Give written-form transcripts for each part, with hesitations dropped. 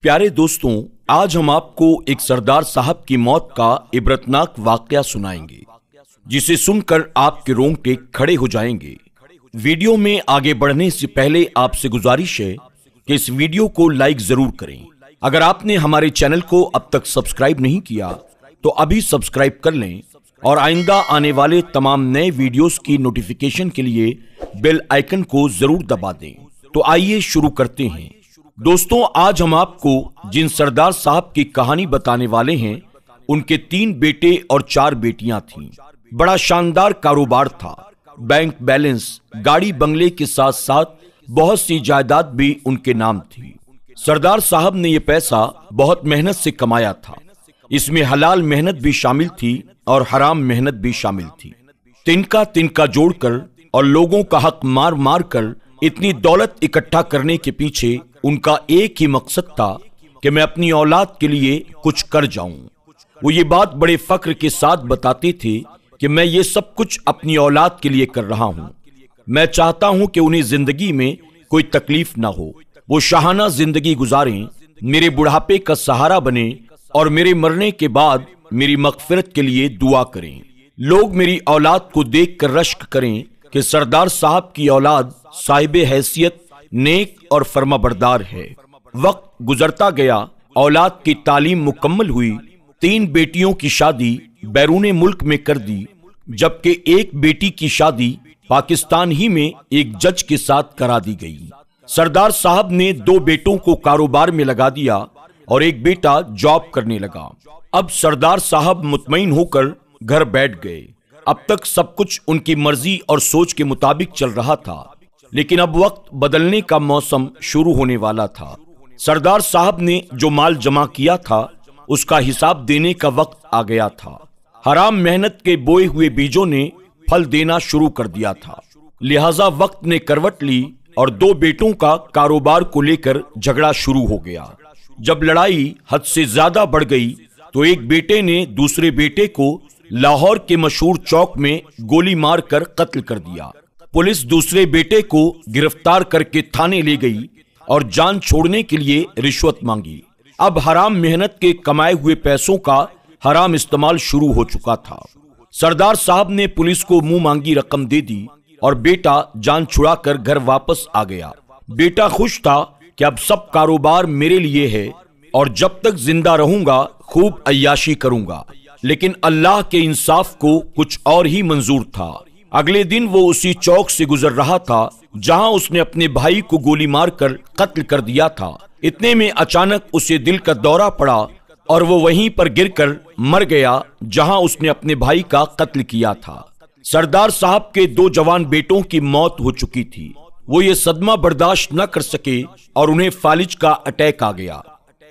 प्यारे दोस्तों, आज हम आपको एक सरदार साहब की मौत का इबरतनाक वाकया सुनाएंगे, जिसे सुनकर आपके रोंगटे खड़े हो जाएंगे। वीडियो में आगे बढ़ने से पहले आपसे गुजारिश है कि इस वीडियो को लाइक जरूर करें। अगर आपने हमारे चैनल को अब तक सब्सक्राइब नहीं किया तो अभी सब्सक्राइब कर लें और आइंदा आने वाले तमाम नए वीडियोस की नोटिफिकेशन के लिए बेल आइकन को जरूर दबा दें। तो आइए शुरू करते हैं। दोस्तों, आज हम आपको जिन सरदार साहब की कहानी बताने वाले हैं, उनके 3 बेटे और 4 बेटियां थीं। बड़ा शानदार कारोबार था। बैंक बैलेंस, गाड़ी बंगले के साथ साथ बहुत सी जायदाद भी उनके नाम थी। सरदार साहब ने यह पैसा बहुत मेहनत से कमाया था। इसमें हलाल मेहनत भी शामिल थी और हराम मेहनत भी शामिल थी। तिनका तिनका जोड़कर और लोगों का हक मार मार कर इतनी दौलत इकट्ठा करने के पीछे उनका एक ही मकसद था कि मैं अपनी औलाद के लिए कुछ कर जाऊं। वो ये बात बड़े फख्र के साथ बताते थे कि मैं ये सब कुछ अपनी औलाद के लिए कर रहा हूं। मैं चाहता हूं कि उन्हें जिंदगी में कोई तकलीफ ना हो, वो शाहाना जिंदगी गुजारें, मेरे बुढ़ापे का सहारा बने और मेरे मरने के बाद मेरी मगफिरत के लिए दुआ करें। लोग मेरी औलाद को देख कर रश्क करें कि सरदार साहब की औलाद साहिबे हैसियत, नेक और फर्माबरदार है। वक्त गुजरता गया, औलाद की तालीम मुकम्मल हुई। 3 बेटियों की शादी बैरून मुल्क में कर दी, जबकि एक बेटी की शादी पाकिस्तान ही में एक जज के साथ करा दी गई। सरदार साहब ने 2 बेटों को कारोबार में लगा दिया और एक बेटा जॉब करने लगा। अब सरदार साहब मुतमईन होकर घर बैठ गए। अब तक सब कुछ उनकी मर्जी और सोच के मुताबिक चल रहा था, लेकिन अब वक्त बदलने का मौसम शुरू होने वाला था। सरदार साहब ने जो माल जमा किया था, उसका हिसाब देने का वक्त आ गया था। हराम मेहनत के बोए हुए बीजों ने फल देना शुरू कर दिया था। लिहाजा वक्त ने करवट ली और 2 बेटों का कारोबार को लेकर झगड़ा शुरू हो गया। जब लड़ाई हद से ज्यादा बढ़ गई तो एक बेटे ने दूसरे बेटे को लाहौर के मशहूर चौक में गोली मारकर कत्ल कर दिया। पुलिस दूसरे बेटे को गिरफ्तार करके थाने ले गई और जान छोड़ने के लिए रिश्वत मांगी। अब हराम मेहनत के कमाए हुए पैसों का हराम इस्तेमाल शुरू हो चुका था। सरदार साहब ने पुलिस को मुंह मांगी रकम दे दी और बेटा जान छुड़ाकर घर वापस आ गया। बेटा खुश था कि अब सब कारोबार मेरे लिए है और जब तक जिंदा रहूंगा खूब अय्याशी करूंगा। लेकिन अल्लाह के इंसाफ को कुछ और ही मंजूर था। अगले दिन वो उसी चौक से गुजर रहा था जहां उसने अपने भाई को गोली मारकर कत्ल कर दिया था। इतने में अचानक उसे दिल का दौरा पड़ा और वो वहीं पर गिरकर मर गया जहां उसने अपने भाई का कत्ल किया था। सरदार साहब के 2 जवान बेटों की मौत हो चुकी थी। वो ये सदमा बर्दाश्त न कर सके और उन्हें फालिज का अटैक आ गया।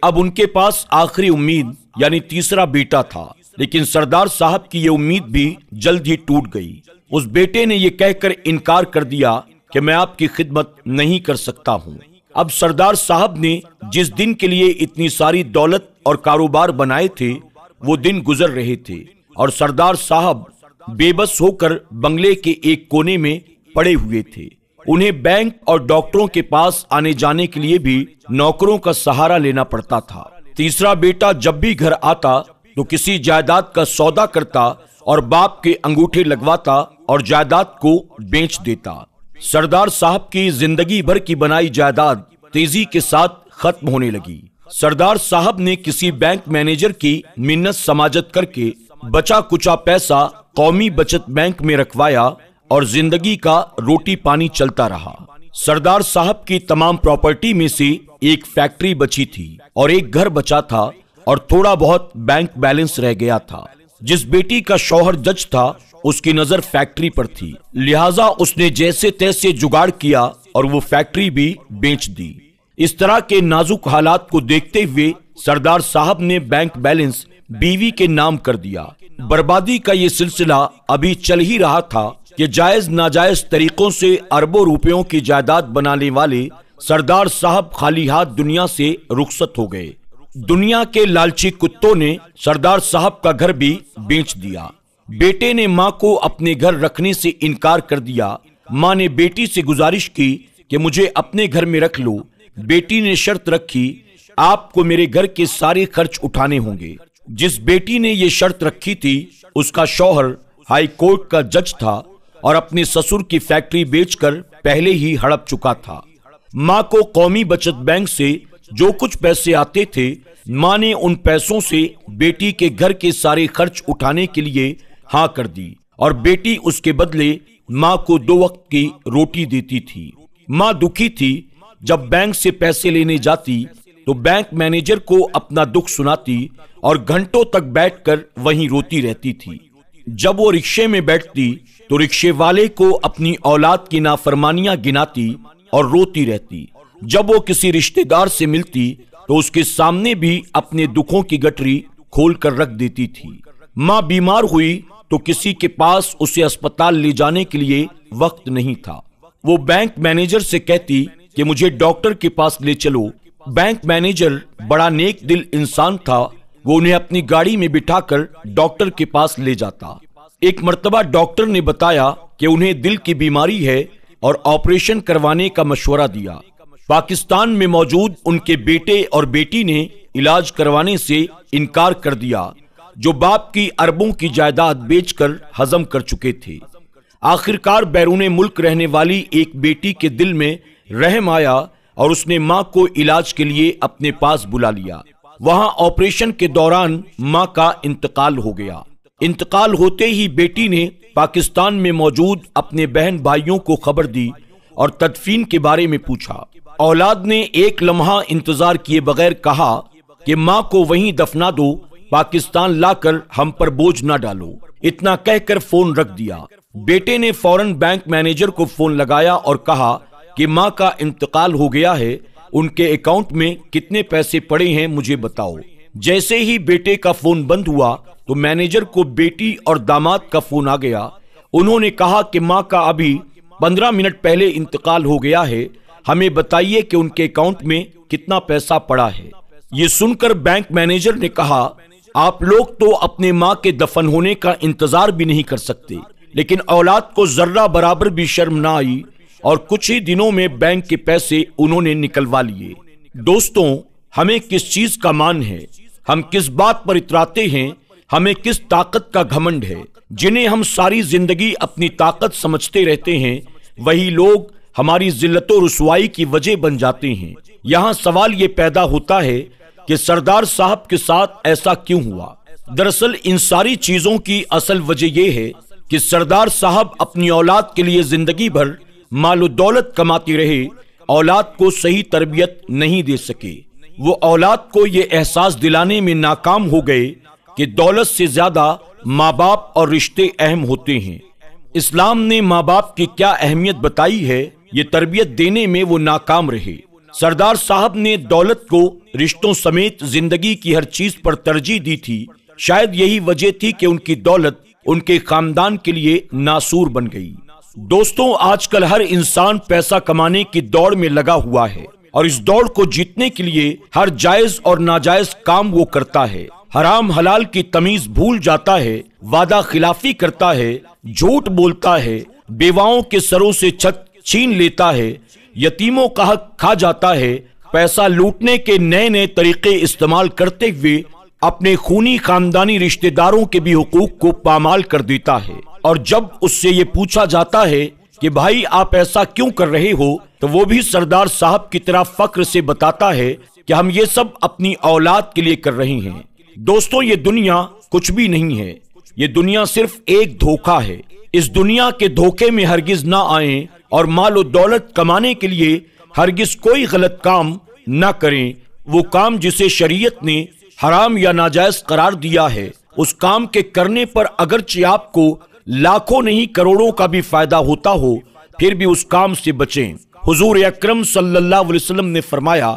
अब उनके पास आखिरी उम्मीद यानी तीसरा बेटा था, लेकिन सरदार साहब की ये उम्मीद भी जल्द ही टूट गई। उस बेटे ने यह कहकर इनकार कर दिया कि मैं आपकी खिदमत नहीं कर सकता हूं। अब सरदार साहब ने जिस दिन के लिए इतनी सारी दौलत और कारोबार बनाए थे, वो दिन गुजर रहे थे और सरदार साहब बेबस होकर बंगले के एक कोने में पड़े हुए थे। उन्हें बैंक और डॉक्टरों के पास आने जाने के लिए भी नौकरों का सहारा लेना पड़ता था। तीसरा बेटा जब भी घर आता तो किसी जायदाद का सौदा करता और बाप के अंगूठे लगवाता और जायदाद को बेच देता। सरदार साहब की जिंदगी भर की बनाई जायदाद तेजी के साथ खत्म होने लगी। सरदार साहब ने किसी बैंक मैनेजर की मिन्नत समाजत करके बचा कुचा पैसा कौमी बचत बैंक में रखवाया और जिंदगी का रोटी पानी चलता रहा। सरदार साहब की तमाम प्रॉपर्टी में से एक फैक्ट्री बची थी और एक घर बचा था और थोड़ा बहुत बैंक बैलेंस रह गया था। जिस बेटी का शौहर जज था, उसकी नजर फैक्ट्री पर थी, लिहाजा उसने जैसे तैसे जुगाड़ किया और वो फैक्ट्री भी बेच दी। इस तरह के नाजुक हालात को देखते हुए सरदार साहब ने बैंक बैलेंस बीवी के नाम कर दिया। बर्बादी का ये सिलसिला अभी चल ही रहा था कि जायज नाजायज तरीकों से अरबों रुपयों की जायदाद बनाने वाले सरदार साहब खाली हाथ दुनिया से रुखसत हो गए। दुनिया के लालची कुत्तों ने सरदार साहब का घर भी बेच दिया। बेटे ने माँ को अपने घर रखने से इनकार कर दिया। माँ ने बेटी से गुजारिश की कि मुझे अपने घर में रख लो। बेटी ने शर्त रखी आपको मेरे घर के सारे खर्च उठाने होंगे। जिस बेटी ने ये शर्त रखी थी उसका शौहर हाई कोर्ट का जज था और अपने ससुर की फैक्ट्री बेचकर पहले ही हड़प चुका था। माँ को कौमी बचत बैंक से जो कुछ पैसे आते थे, माँ ने उन पैसों से बेटी के घर के सारे खर्च उठाने के लिए हाँ कर दी और बेटी उसके बदले माँ को 2 वक्त की रोटी देती थी। माँ दुखी थी। जब बैंक से पैसे लेने जाती तो बैंक मैनेजर को अपना दुख सुनाती और घंटों तक बैठकर वहीं रोती रहती थी। जब वो रिक्शे में बैठती तो रिक्शे वाले को अपनी औलाद की नाफरमानियां गिनाती और रोती रहती। जब वो किसी रिश्तेदार से मिलती तो उसके सामने भी अपने दुखों की गठरी खोल कर रख देती थी। माँ बीमार हुई तो किसी के पास उसे अस्पताल ले जाने के लिए वक्त नहीं था। वो बैंक मैनेजर से कहती कि मुझे डॉक्टर के पास ले चलो। बैंक मैनेजर बड़ा नेक दिल इंसान था। वो उन्हें अपनी गाड़ी में बिठाकर डॉक्टर के पास ले जाता। एक मर्तबा डॉक्टर ने बताया कि उन्हें दिल की बीमारी है और ऑपरेशन करवाने का मशवरा दिया। पाकिस्तान में मौजूद उनके बेटे और बेटी ने इलाज करवाने से इनकार कर दिया, जो बाप की अरबों की जायदाद बेचकर हजम कर चुके थे। आखिरकार बैरूने मुल्क रहने वाली एक बेटी के दिल में रहम आया और उसने माँ को इलाज के लिए अपने पास बुला लिया। वहां ऑपरेशन के दौरान माँ का इंतकाल हो गया। इंतकाल होते ही बेटी ने पाकिस्तान में मौजूद अपने बहन भाइयों को खबर दी और तदफीन के बारे में पूछा। औलाद ने एक लम्हा इंतजार किए बगैर कहा कि माँ को वहीं दफना दो, पाकिस्तान लाकर हम पर बोझ ना डालो। इतना कहकर फोन रख दिया। बेटे ने फौरन बैंक मैनेजर को फोन लगाया और कहा कि माँ का इंतकाल हो गया है, उनके अकाउंट में कितने पैसे पड़े हैं मुझे बताओ। जैसे ही बेटे का फोन बंद हुआ तो मैनेजर को बेटी और दामाद का फोन आ गया। उन्होंने कहा कि माँ का अभी 15 मिनट पहले इंतकाल हो गया है, हमें बताइए कि उनके अकाउंट में कितना पैसा पड़ा है। ये सुनकर बैंक मैनेजर ने कहा, आप लोग तो अपने माँ के दफन होने का इंतजार भी नहीं कर सकते, लेकिन औलाद को जर्रा बराबर भी शर्म ना आई और कुछ ही दिनों में बैंक के पैसे उन्होंने निकलवा लिए। दोस्तों, हमें किस चीज का मान है, हम किस बात पर इतराते हैं, हमें किस ताकत का घमंड है। जिन्हें हम सारी जिंदगी अपनी ताकत समझते रहते हैं, वही लोग हमारी जिल्लत और रुसवाई की वजह बन जाते हैं। यहाँ सवाल ये पैदा होता है कि सरदार साहब के साथ ऐसा क्यों हुआ। दरअसल इन सारी चीजों की असल वजह यह है कि सरदार साहब अपनी औलाद के लिए जिंदगी भर मालो दौलत कमाते रहे, औलाद को सही तरबियत नहीं दे सके। वो औलाद को ये एहसास दिलाने में नाकाम हो गए कि दौलत से ज्यादा माँ बाप और रिश्ते अहम होते हैं। इस्लाम ने माँ बाप की क्या अहमियत बताई है, ये तरबियत देने में वो नाकाम रहे। सरदार साहब ने दौलत को रिश्तों समेत जिंदगी की हर चीज पर तरजीह दी थी। शायद यही वजह थी कि उनकी दौलत उनके खानदान के लिए नासूर बन गई। दोस्तों, आजकल हर इंसान पैसा कमाने की दौड़ में लगा हुआ है और इस दौड़ को जीतने के लिए हर जायज और नाजायज काम वो करता है। हराम हलाल की तमीज भूल जाता है, वादा खिलाफी करता है, झूठ बोलता है, बेवाओं के सरों से छत छीन लेता है, यतीमों का हक खा जाता है, पैसा लूटने के नए नए तरीके इस्तेमाल करते हुए अपने खूनी खानदानी रिश्तेदारों के भी हुकूक को पामाल कर देता है। और जब उससे ये पूछा जाता है कि भाई आप ऐसा क्यों कर रहे हो, तो वो भी सरदार साहब की तरह फक्र से बताता है कि हम ये सब अपनी औलाद के लिए कर रहे हैं। दोस्तों, ये दुनिया कुछ भी नहीं है, ये दुनिया सिर्फ एक धोखा है। इस दुनिया के धोखे में हरगिज ना आएं और मालो दौलत कमाने के लिए हरगिज कोई गलत काम ना करें। वो काम जिसे शरीयत ने हराम या नाजायज करार दिया है, उस काम के करने पर अगरचे आपको लाखों नहीं करोड़ों का भी फायदा होता हो, फिर भी उस काम से बचें। हुजूर अकरम सल्लल्लाहु अलैहि वसल्लम ने फरमाया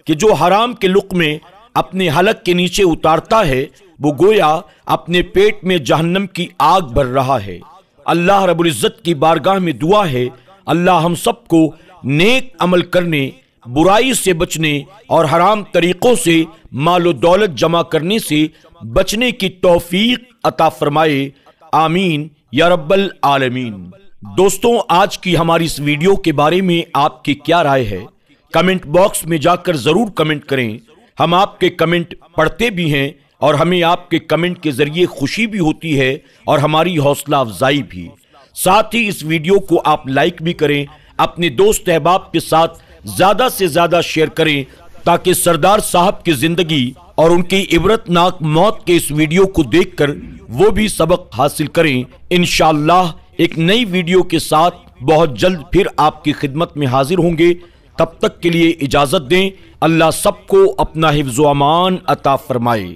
कि जो हराम के लुक़मे अपने हलक के नीचे उतारता है, वो गोया अपने पेट में जहन्नम की आग भर रहा है। अल्लाह रब्बुल इज्जत की बारगाह में दुआ है, अल्लाह हम सबको नेक अमल करने, बुराई से बचने और हराम तरीकों से मालो दौलत जमा करने से बचने की तौफीक अता फरमाए। आमीन या रब्बल आलमीन। दोस्तों, आज की हमारी इस वीडियो के बारे में आपकी क्या राय है, कमेंट बॉक्स में जाकर जरूर कमेंट करें। हम आपके कमेंट पढ़ते भी हैं और हमें आपके कमेंट के जरिए खुशी भी होती है और हमारी हौसला अफजाई भी। साथ ही इस वीडियो को आप लाइक भी करें, अपने दोस्त अहबाब के साथ ज्यादा से ज्यादा शेयर करें ताकि सरदार साहब की जिंदगी और उनकी इबरतनाक मौत के इस वीडियो को देखकर वो भी सबक हासिल करें। इंशाअल्लाह एक नई वीडियो के साथ बहुत जल्द फिर आपकी खिदमत में हाजिर होंगे। तब तक के लिए इजाजत दें। अल्लाह सबको अपना हिफ्ज़ व अमान अता फरमाए।